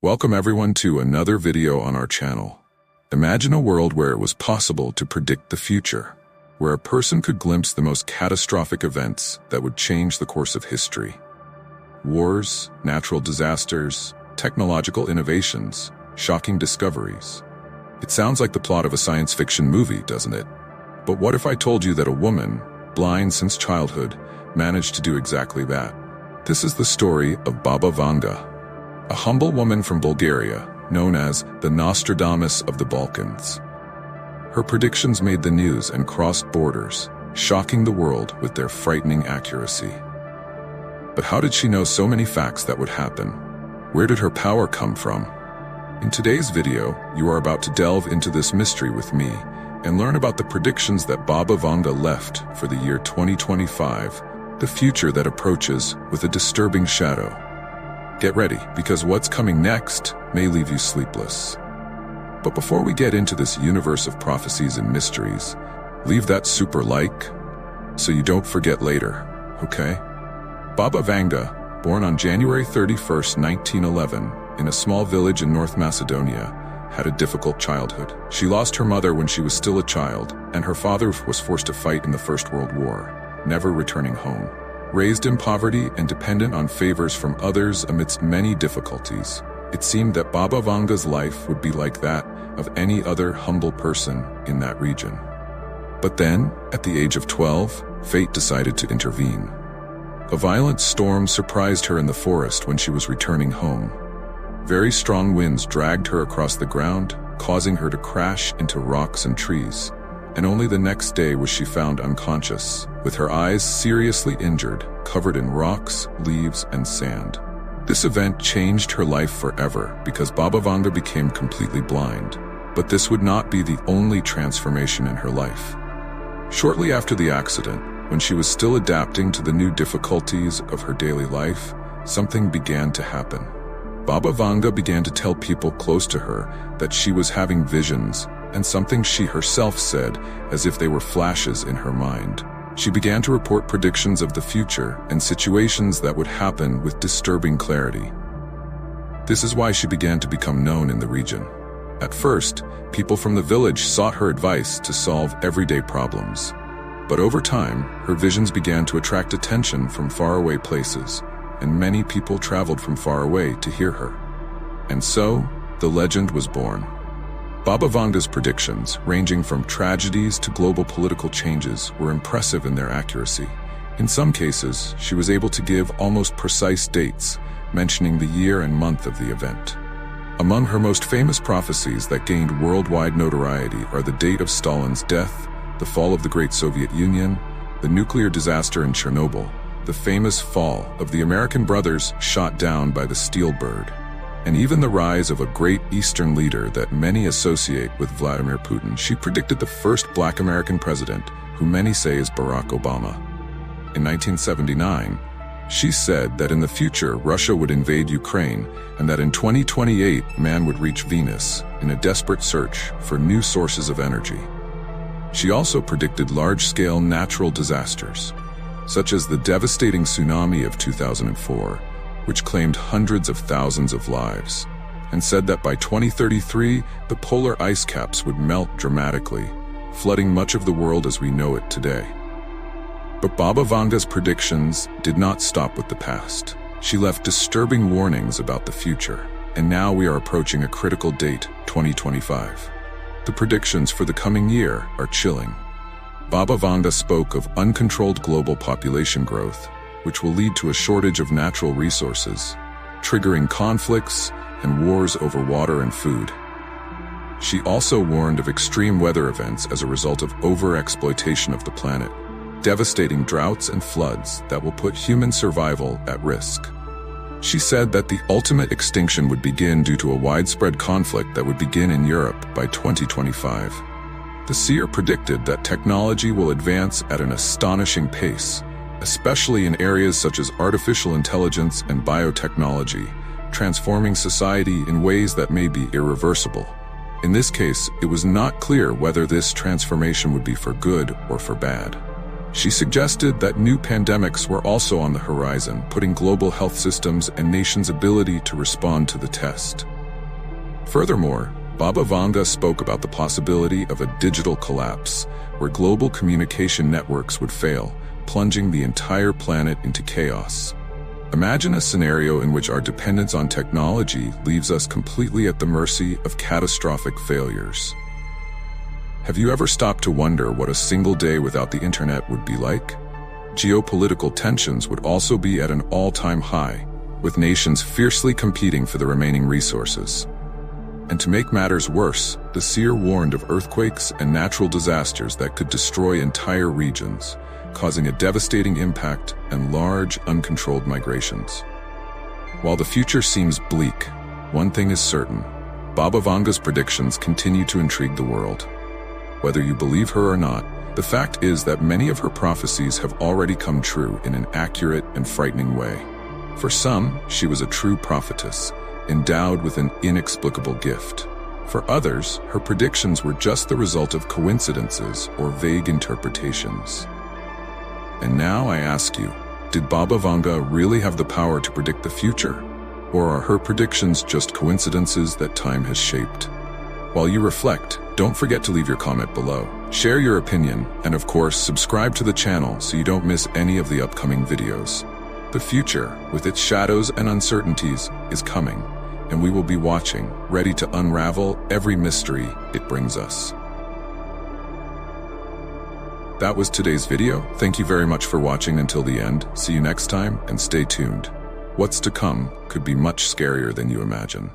Welcome everyone to another video on our channel. Imagine a world where it was possible to predict the future, where a person could glimpse the most catastrophic events that would change the course of history. Wars, natural disasters, technological innovations, shocking discoveries. It sounds like the plot of a science fiction movie, doesn't it? But what if I told you that a woman, blind since childhood, managed to do exactly that? This is the story of Baba Vanga, a humble woman from Bulgaria, known as the Nostradamus of the Balkans. Her predictions made the news and crossed borders, shocking the world with their frightening accuracy. But how did she know so many facts that would happen? Where did her power come from? In today's video, you are about to delve into this mystery with me and learn about the predictions that Baba Vanga left for the year 2025, the future that approaches with a disturbing shadow. Get ready, because what's coming next may leave you sleepless. But before we get into this universe of prophecies and mysteries, leave that super like so you don't forget later, okay? Baba Vanga, born on January 31st, 1911, in a small village in North Macedonia, had a difficult childhood. She lost her mother when she was still a child, and her father was forced to fight in the First World War, never returning home. Raised in poverty and dependent on favors from others amidst many difficulties, it seemed that Baba Vanga's life would be like that of any other humble person in that region. But then, at the age of 12, fate decided to intervene. A violent storm surprised her in the forest when she was returning home. Very strong winds dragged her across the ground, causing her to crash into rocks and trees. And only the next day was she found unconscious, with her eyes seriously injured, covered in rocks, leaves, and sand. This event changed her life forever because Baba Vanga became completely blind. But this would not be the only transformation in her life. Shortly after the accident, when she was still adapting to the new difficulties of her daily life, something began to happen. Baba Vanga began to tell people close to her that she was having visions, and something she herself said as if they were flashes in her mind. She began to report predictions of the future and situations that would happen with disturbing clarity. This is why she began to become known in the region. At first, people from the village sought her advice to solve everyday problems. But over time, her visions began to attract attention from faraway places, and many people traveled from far away to hear her. And so, the legend was born. Baba Vanga's predictions, ranging from tragedies to global political changes, were impressive in their accuracy. In some cases, she was able to give almost precise dates, mentioning the year and month of the event. Among her most famous prophecies that gained worldwide notoriety are the date of Stalin's death, the fall of the Great Soviet Union, the nuclear disaster in Chernobyl, the famous fall of the American brothers shot down by the Steel Bird, and even the rise of a great Eastern leader that many associate with Vladimir Putin. She predicted the first Black American president, who many say is Barack Obama. In 1979, she said that in the future Russia would invade Ukraine, and that in 2028 man would reach Venus in a desperate search for new sources of energy. She also predicted large-scale natural disasters, such as the devastating tsunami of 2004, which claimed hundreds of thousands of lives, and said that by 2033, the polar ice caps would melt dramatically, flooding much of the world as we know it today. But Baba Vanga's predictions did not stop with the past. She left disturbing warnings about the future, and now we are approaching a critical date, 2025. The predictions for the coming year are chilling. Baba Vanga spoke of uncontrolled global population growth, which will lead to a shortage of natural resources, triggering conflicts and wars over water and food. She also warned of extreme weather events as a result of overexploitation of the planet, devastating droughts and floods that will put human survival at risk. She said that the ultimate extinction would begin due to a widespread conflict that would begin in Europe by 2025. The seer predicted that technology will advance at an astonishing pace, especially in areas such as artificial intelligence and biotechnology, transforming society in ways that may be irreversible. In this case, it was not clear whether this transformation would be for good or for bad. She suggested that new pandemics were also on the horizon, putting global health systems and nations' ability to respond to the test. Furthermore, Baba Vanga spoke about the possibility of a digital collapse, where global communication networks would fail, plunging the entire planet into chaos. Imagine a scenario in which our dependence on technology leaves us completely at the mercy of catastrophic failures. Have you ever stopped to wonder what a single day without the internet would be like? Geopolitical tensions would also be at an all-time high, with nations fiercely competing for the remaining resources. And to make matters worse, the seer warned of earthquakes and natural disasters that could destroy entire regions, causing a devastating impact and large, uncontrolled migrations. While the future seems bleak, one thing is certain: Baba Vanga's predictions continue to intrigue the world. Whether you believe her or not, the fact is that many of her prophecies have already come true in an accurate and frightening way. For some, she was a true prophetess, endowed with an inexplicable gift. For others, her predictions were just the result of coincidences or vague interpretations. And now I ask you, did Baba Vanga really have the power to predict the future? Or are her predictions just coincidences that time has shaped? While you reflect, don't forget to leave your comment below. Share your opinion, and of course, subscribe to the channel so you don't miss any of the upcoming videos. The future, with its shadows and uncertainties, is coming, and we will be watching, ready to unravel every mystery it brings us. That was today's video. Thank you very much for watching until the end. See you next time, and stay tuned. What's to come could be much scarier than you imagine.